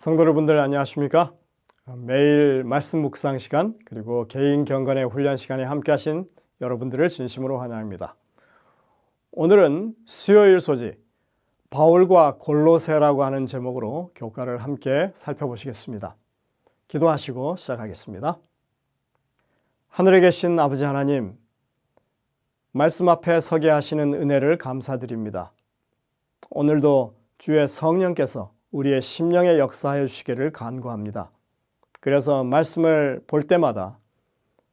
성도 여러분들 안녕하십니까? 매일 말씀 묵상 시간 그리고 개인 경건의 훈련 시간에 함께 하신 여러분들을 진심으로 환영합니다. 오늘은 수요일 소지 바울과 골로새라고 하는 제목으로 교과를 함께 살펴보시겠습니다. 기도하시고 시작하겠습니다. 하늘에 계신 아버지 하나님, 말씀 앞에 서게 하시는 은혜를 감사드립니다. 오늘도 주의 성령께서 우리의 심령에 역사하여 주시기를 간구합니다. 그래서 말씀을 볼 때마다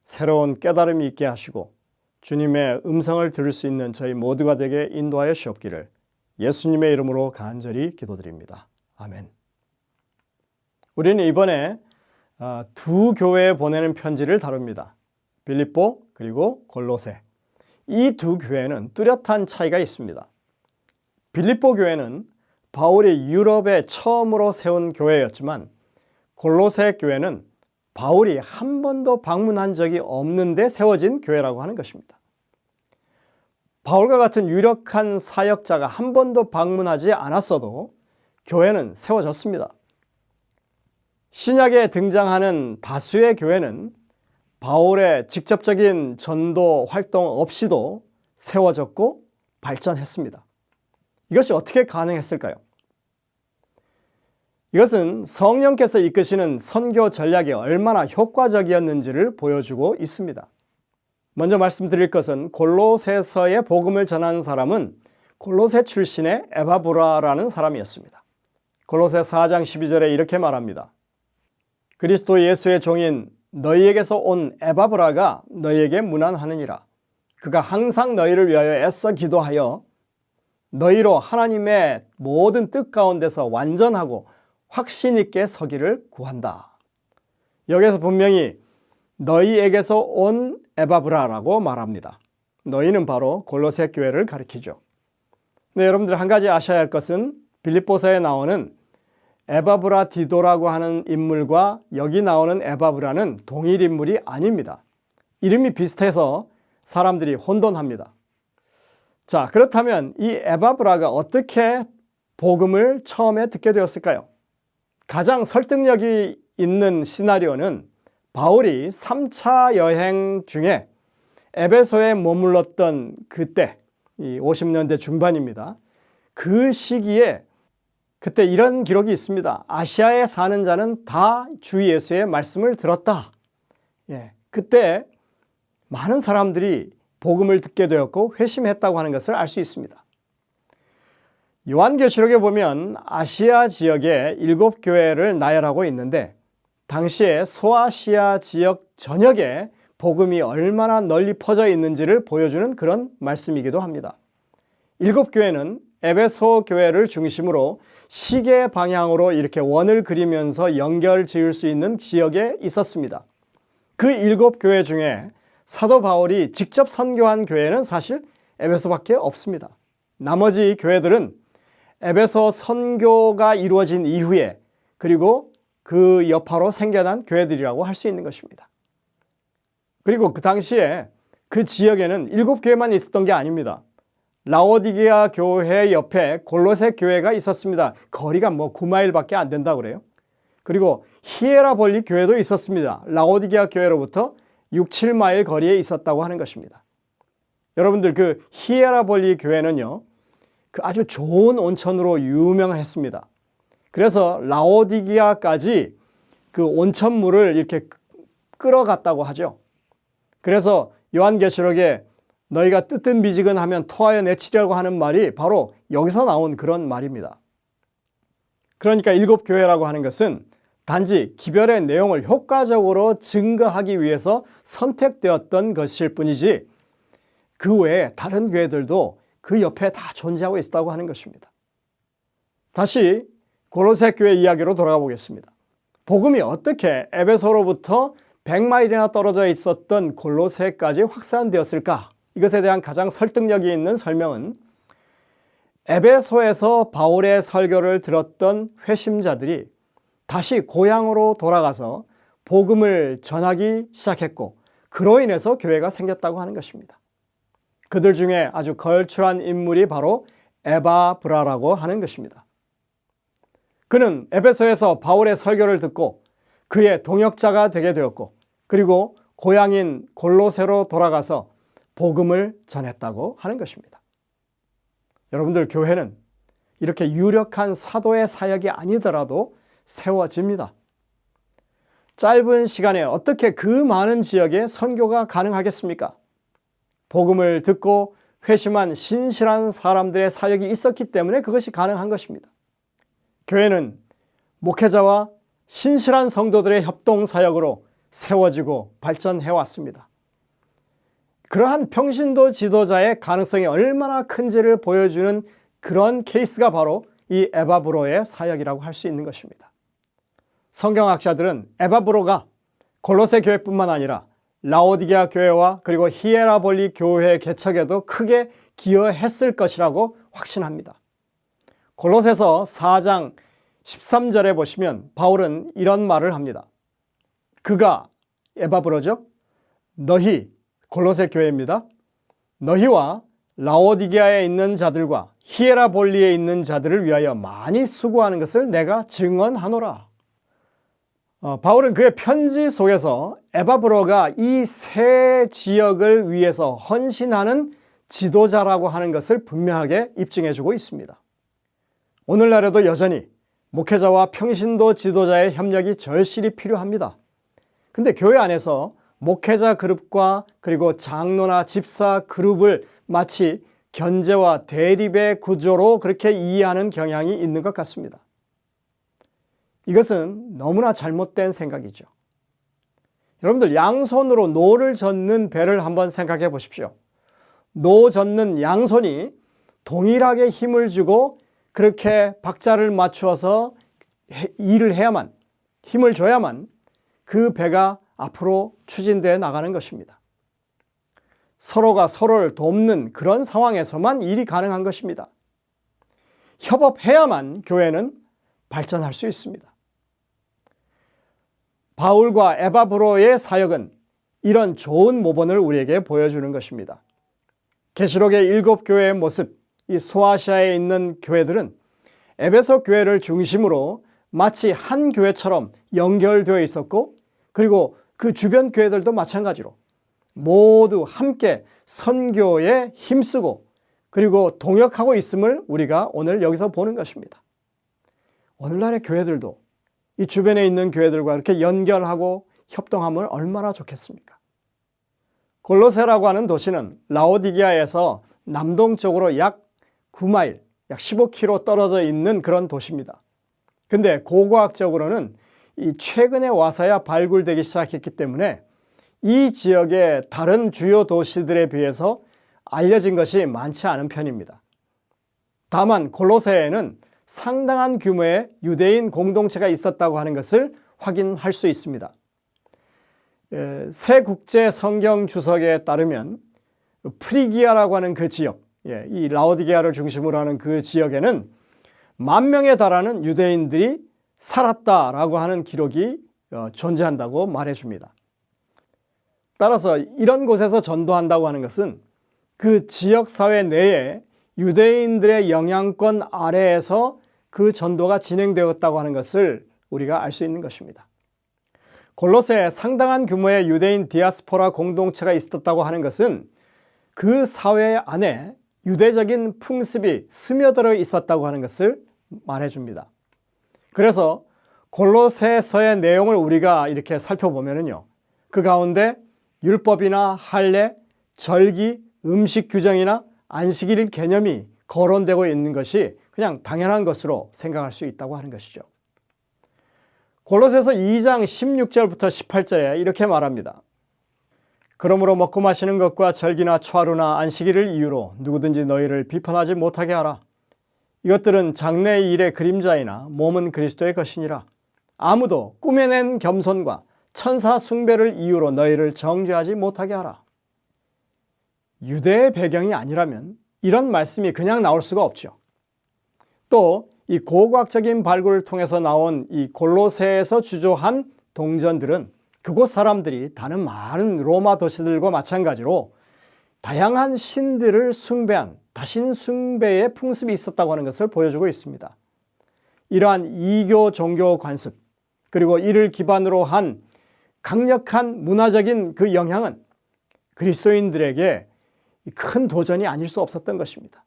새로운 깨달음이 있게 하시고 주님의 음성을 들을 수 있는 저희 모두가 되게 인도하여 주옵기를 예수님의 이름으로 간절히 기도드립니다. 아멘. 우리는 이번에 두 교회에 보내는 편지를 다룹니다. 빌립보 그리고 골로새. 이 두 교회는 뚜렷한 차이가 있습니다. 빌립보 교회는 바울이 유럽에 처음으로 세운 교회였지만 골로새 교회는 바울이 한 번도 방문한 적이 없는데 세워진 교회라고 하는 것입니다. 바울과 같은 유력한 사역자가 한 번도 방문하지 않았어도 교회는 세워졌습니다. 신약에 등장하는 다수의 교회는 바울의 직접적인 전도 활동 없이도 세워졌고 발전했습니다. 이것이 어떻게 가능했을까요? 이것은 성령께서 이끄시는 선교 전략이 얼마나 효과적이었는지를 보여주고 있습니다. 먼저 말씀드릴 것은 골로새서의 복음을 전하는 사람은 골로새 출신의 에바브라라는 사람이었습니다. 골로새 4장 12절에 이렇게 말합니다. 그리스도 예수의 종인 너희에게서 온 에바브라가 너희에게 문안하느니라. 그가 항상 너희를 위하여 애써 기도하여 너희로 하나님의 모든 뜻 가운데서 완전하고 확신 있게 서기를 구한다. 여기서 분명히 너희에게서 온 에바브라라고 말합니다. 너희는 바로 골로새 교회를 가리키죠. 네, 여러분들 한 가지 아셔야 할 것은 빌립보서에 나오는 에바브라 디도라고 하는 인물과 여기 나오는 에바브라는 동일 인물이 아닙니다. 이름이 비슷해서 사람들이 혼돈합니다. 자, 그렇다면 이 에바브라가 어떻게 복음을 처음에 듣게 되었을까요? 가장 설득력이 있는 시나리오는 바울이 3차 여행 중에 에베소에 머물렀던 그때, 이 50년대 중반입니다. 그 시기에 그때 이런 기록이 있습니다. 아시아에 사는 자는 다 주 예수의 말씀을 들었다. 그때 많은 사람들이 복음을 듣게 되었고 회심했다고 하는 것을 알 수 있습니다. 요한계시록에 보면 아시아 지역에 7교회를 나열하고 있는데 당시에 소아시아 지역 전역에 복음이 얼마나 널리 퍼져 있는지를 보여주는 그런 말씀이기도 합니다. 7교회는 에베소 교회를 중심으로 시계 방향으로 이렇게 원을 그리면서 연결 지을 수 있는 지역에 있었습니다. 그 7교회 중에 사도 바울이 직접 선교한 교회는 사실 에베소밖에 없습니다. 나머지 교회들은 에베소 선교가 이루어진 이후에 그리고 그 여파로 생겨난 교회들이라고 할 수 있는 것입니다. 그리고 그 당시에 그 지역에는 7교회만 있었던 게 아닙니다. 라오디게아 교회 옆에 골로새 교회가 있었습니다. 거리가 9마일밖에 안 된다고 그래요. 그리고 히에라볼리 교회도 있었습니다. 라오디게아 교회로부터 6, 7마일 거리에 있었다고 하는 것입니다. 여러분들 그 히에라볼리 교회는요, 그 아주 좋은 온천으로 유명했습니다. 그래서 라오디게아까지 그 온천물을 이렇게 끌어갔다고 하죠. 그래서 요한계시록에 너희가 뜨뜻미지근하면 토하여 내치려고 하는 말이 바로 여기서 나온 그런 말입니다. 그러니까 7교회라고 하는 것은 단지 기별의 내용을 효과적으로 증거하기 위해서 선택되었던 것일 뿐이지 그 외에 다른 교회들도 그 옆에 다 존재하고 있다고 하는 것입니다. 다시 골로새 교회 이야기로 돌아가 보겠습니다. 복음이 어떻게 에베소로부터 100마일이나 떨어져 있었던 골로새까지 확산되었을까? 이것에 대한 가장 설득력이 있는 설명은 에베소에서 바울의 설교를 들었던 회심자들이 다시 고향으로 돌아가서 복음을 전하기 시작했고 그로 인해서 교회가 생겼다고 하는 것입니다. 그들 중에 아주 걸출한 인물이 바로 에바브라라고 하는 것입니다. 그는 에베소에서 바울의 설교를 듣고 그의 동역자가 되게 되었고, 그리고 고향인 골로새로 돌아가서 복음을 전했다고 하는 것입니다. 여러분들, 교회는 이렇게 유력한 사도의 사역이 아니더라도 세워집니다. 짧은 시간에 어떻게 그 많은 지역에 선교가 가능하겠습니까? 복음을 듣고 회심한 신실한 사람들의 사역이 있었기 때문에 그것이 가능한 것입니다. 교회는 목회자와 신실한 성도들의 협동 사역으로 세워지고 발전해 왔습니다. 그러한 평신도 지도자의 가능성이 얼마나 큰지를 보여주는 그런 케이스가 바로 이 에바브로의 사역이라고 할 수 있는 것입니다. 성경학자들은 에바브로가 골로새 교회뿐만 아니라 라오디게아 교회와 그리고 히에라볼리 교회 개척에도 크게 기여했을 것이라고 확신합니다. 골로새서 4장 13절에 보시면 바울은 이런 말을 합니다. 그가, 에바브로죠, 너희, 골로새 교회입니다. 너희와 라오디게아에 있는 자들과 히에라볼리에 있는 자들을 위하여 많이 수고하는 것을 내가 증언하노라. 바울은 그의 편지 속에서 에바브로가 이 세 지역을 위해서 헌신하는 지도자라고 하는 것을 분명하게 입증해주고 있습니다. 오늘날에도 여전히 목회자와 평신도 지도자의 협력이 절실히 필요합니다. 근데 교회 안에서 목회자 그룹과 그리고 장로나 집사 그룹을 마치 견제와 대립의 구조로 그렇게 이해하는 경향이 있는 것 같습니다. 이것은 너무나 잘못된 생각이죠. 여러분들, 양손으로 노를 젓는 배를 한번 생각해 보십시오. 노 젓는 양손이 동일하게 힘을 주고 그렇게 박자를 맞추어서 일을 해야만, 힘을 줘야만 그 배가 앞으로 추진되어 나가는 것입니다. 서로가 서로를 돕는 그런 상황에서만 일이 가능한 것입니다. 협업해야만 교회는 발전할 수 있습니다. 바울과 에바브로의 사역은 이런 좋은 모본을 우리에게 보여주는 것입니다. 계시록의 7교회의 모습, 이 소아시아에 있는 교회들은 에베소 교회를 중심으로 마치 한 교회처럼 연결되어 있었고, 그리고 그 주변 교회들도 마찬가지로 모두 함께 선교에 힘쓰고 그리고 동역하고 있음을 우리가 오늘 여기서 보는 것입니다. 오늘날의 교회들도 이 주변에 있는 교회들과 이렇게 연결하고 협동하면 얼마나 좋겠습니까? 골로새라고 하는 도시는 라오디게아에서 남동쪽으로 약 9마일, 약 15km 떨어져 있는 그런 도시입니다. 근데 고고학적으로는 이 최근에 와서야 발굴되기 시작했기 때문에 이 지역의 다른 주요 도시들에 비해서 알려진 것이 많지 않은 편입니다. 다만 골로새에는 상당한 규모의 유대인 공동체가 있었다고 하는 것을 확인할 수 있습니다. 새 국제 성경 주석에 따르면 프리기아라고 하는 그 지역, 이 라오디게아를 중심으로 하는 그 지역에는 10,000명에 달하는 유대인들이 살았다라고 하는 기록이 존재한다고 말해줍니다. 따라서 이런 곳에서 전도한다고 하는 것은 그 지역사회 내에 유대인들의 영향권 아래에서 그 전도가 진행되었다고 하는 것을 우리가 알 수 있는 것입니다. 골로새에 상당한 규모의 유대인 디아스포라 공동체가 있었다고 하는 것은 그 사회 안에 유대적인 풍습이 스며들어 있었다고 하는 것을 말해줍니다. 그래서 골로새서의 내용을 우리가 이렇게 살펴보면요, 그 가운데 율법이나 할례, 절기, 음식 규정이나 안식일 개념이 거론되고 있는 것이 그냥 당연한 것으로 생각할 수 있다고 하는 것이죠. 골로새서 2장 16절부터 18절에 이렇게 말합니다. 그러므로 먹고 마시는 것과 절기나 초하루나 안식일을 이유로 누구든지 너희를 비판하지 못하게 하라. 이것들은 장래의 일의 그림자이나 몸은 그리스도의 것이니라. 아무도 꾸며낸 겸손과 천사 숭배를 이유로 너희를 정죄하지 못하게 하라. 유대의 배경이 아니라면 이런 말씀이 그냥 나올 수가 없죠. 또 이 고고학적인 발굴을 통해서 나온 이 골로새에서 주조한 동전들은 그곳 사람들이 다른 많은 로마 도시들과 마찬가지로 다양한 신들을 숭배한 다신 숭배의 풍습이 있었다고 하는 것을 보여주고 있습니다. 이러한 이교 종교 관습 그리고 이를 기반으로 한 강력한 문화적인 그 영향은 그리스도인들에게 큰 도전이 아닐 수 없었던 것입니다.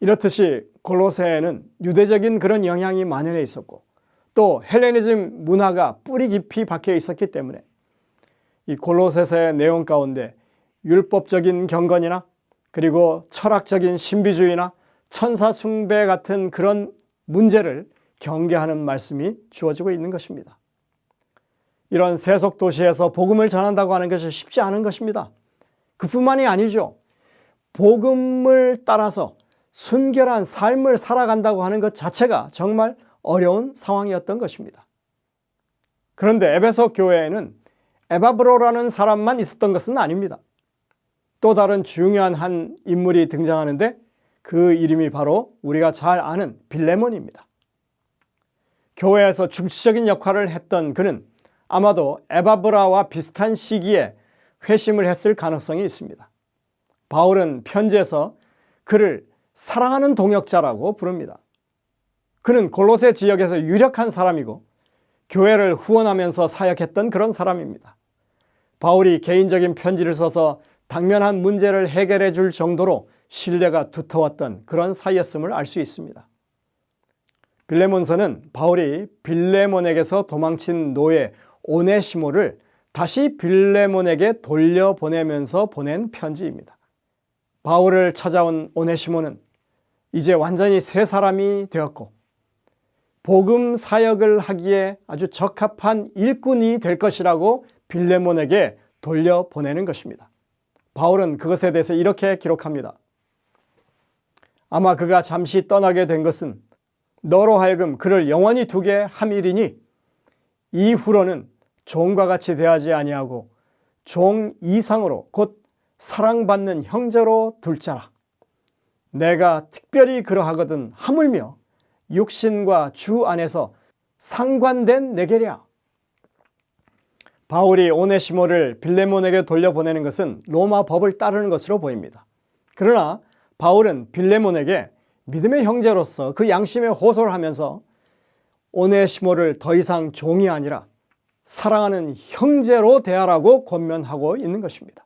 이렇듯이 골로새에는 유대적인 그런 영향이 만연해 있었고 또 헬레니즘 문화가 뿌리 깊이 박혀 있었기 때문에 이 골로새서의 내용 가운데 율법적인 경건이나 그리고 철학적인 신비주의나 천사 숭배 같은 그런 문제를 경계하는 말씀이 주어지고 있는 것입니다. 이런 세속 도시에서 복음을 전한다고 하는 것이 쉽지 않은 것입니다. 그뿐만이 아니죠. 복음을 따라서 순결한 삶을 살아간다고 하는 것 자체가 정말 어려운 상황이었던 것입니다. 그런데 에베소 교회에는 에바브로라는 사람만 있었던 것은 아닙니다. 또 다른 중요한 한 인물이 등장하는데 그 이름이 바로 우리가 잘 아는 빌레몬입니다. 교회에서 중시적인 역할을 했던 그는 아마도 에바브라와 비슷한 시기에 회심을 했을 가능성이 있습니다. 바울은 편지에서 그를 사랑하는 동역자라고 부릅니다. 그는 골로새 지역에서 유력한 사람이고 교회를 후원하면서 사역했던 그런 사람입니다. 바울이 개인적인 편지를 써서 당면한 문제를 해결해 줄 정도로 신뢰가 두터웠던 그런 사이였음을 알 수 있습니다. 빌레몬서는 바울이 빌레몬에게서 도망친 노예 오네시모를 다시 빌레몬에게 돌려보내면서 보낸 편지입니다. 바울을 찾아온 오네시모는 이제 완전히 새 사람이 되었고 복음 사역을 하기에 아주 적합한 일꾼이 될 것이라고 빌레몬에게 돌려보내는 것입니다. 바울은 그것에 대해서 이렇게 기록합니다. 아마 그가 잠시 떠나게 된 것은 너로 하여금 그를 영원히 두게 함이리니 이후로는 종과 같이 대하지 아니하고 종 이상으로 곧 사랑받는 형제로 둘 자라. 내가 특별히 그러하거든 하물며 육신과 주 안에서 상관된 내게랴. 바울이 오네시모를 빌레몬에게 돌려보내는 것은 로마 법을 따르는 것으로 보입니다. 그러나 바울은 빌레몬에게 믿음의 형제로서 그 양심에 호소를 하면서 오네시모를 더 이상 종이 아니라 사랑하는 형제로 대하라고 권면하고 있는 것입니다.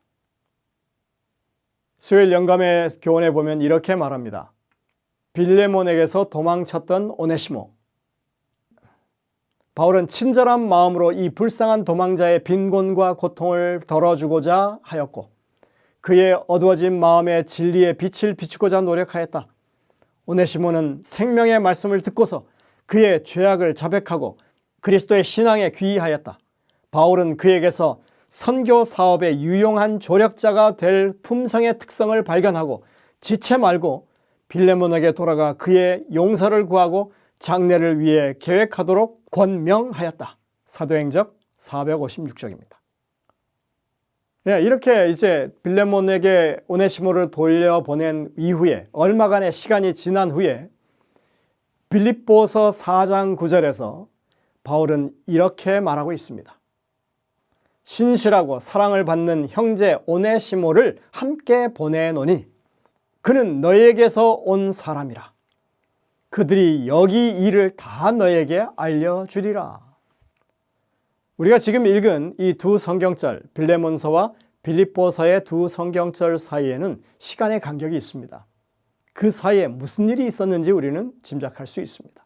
수요일 영감의 교훈에 보면 이렇게 말합니다. 빌레몬에게서 도망쳤던 오네시모. 바울은 친절한 마음으로 이 불쌍한 도망자의 빈곤과 고통을 덜어주고자 하였고 그의 어두워진 마음에 진리의 빛을 비추고자 노력하였다. 오네시모는 생명의 말씀을 듣고서 그의 죄악을 자백하고 그리스도의 신앙에 귀의하였다. 바울은 그에게서 선교 사업에 유용한 조력자가 될 품성의 특성을 발견하고 지체 말고 빌레몬에게 돌아가 그의 용서를 구하고 장례를 위해 계획하도록 권명하였다. 사도행적 456쪽입니다. 이렇게 이제 빌레몬에게 오네시모를 돌려보낸 이후에 얼마간의 시간이 지난 후에 빌립보서 4장 9절에서 바울은 이렇게 말하고 있습니다. 신실하고 사랑을 받는 형제 오네시모를 함께 보내노니 그는 너에게서 온 사람이라. 그들이 여기 일을 다 너에게 알려주리라. 우리가 지금 읽은 이 두 성경절, 빌레몬서와 빌립보서의 두 성경절 사이에는 시간의 간격이 있습니다. 그 사이에 무슨 일이 있었는지 우리는 짐작할 수 있습니다.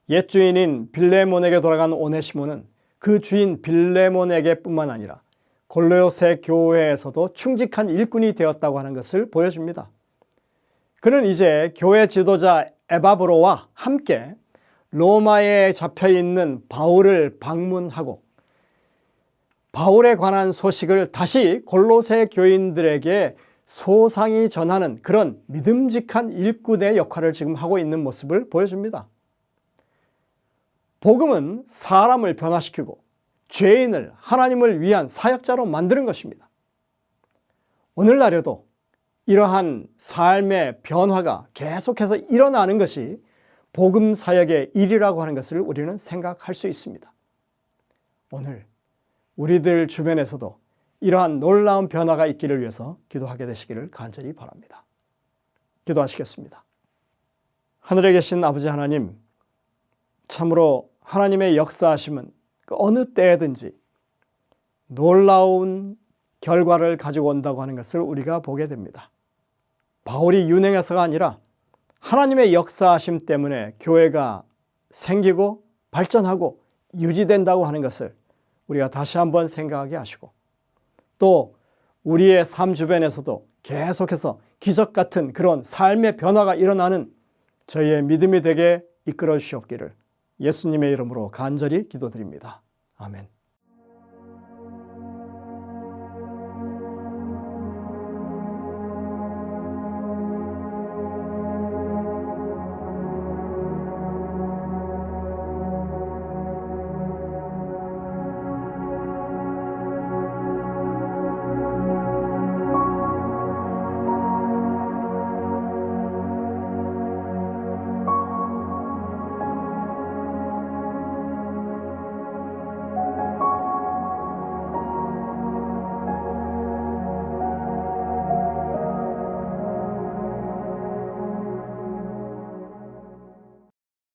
옛 주인인 빌레몬에게 돌아간 오네시모는 그 주인 빌레몬에게 뿐만 아니라 골로새 교회에서도 충직한 일꾼이 되었다고 하는 것을 보여줍니다. 그는 이제 교회 지도자 에바브로와 함께 로마에 잡혀있는 바울을 방문하고 바울에 관한 소식을 다시 골로새 교인들에게 소상히 전하는 그런 믿음직한 일꾼의 역할을 지금 하고 있는 모습을 보여줍니다. 복음은 사람을 변화시키고 죄인을 하나님을 위한 사역자로 만드는 것입니다. 오늘날에도 이러한 삶의 변화가 계속해서 일어나는 것이 복음 사역의 일이라고 하는 것을 우리는 생각할 수 있습니다. 오늘 우리들 주변에서도 이러한 놀라운 변화가 있기를 위해서 기도하게 되시기를 간절히 바랍니다. 기도하시겠습니다. 하늘에 계신 아버지 하나님, 참으로 하나님의 역사하심은 그 어느 때든지 놀라운 결과를 가지고 온다고 하는 것을 우리가 보게 됩니다. 바울이 유능해서가 아니라 하나님의 역사하심 때문에 교회가 생기고 발전하고 유지된다고 하는 것을 우리가 다시 한번 생각하게 하시고, 또 우리의 삶 주변에서도 계속해서 기적 같은 그런 삶의 변화가 일어나는 저희의 믿음이 되게 이끌어 주시옵기를 예수님의 이름으로 간절히 기도드립니다. 아멘.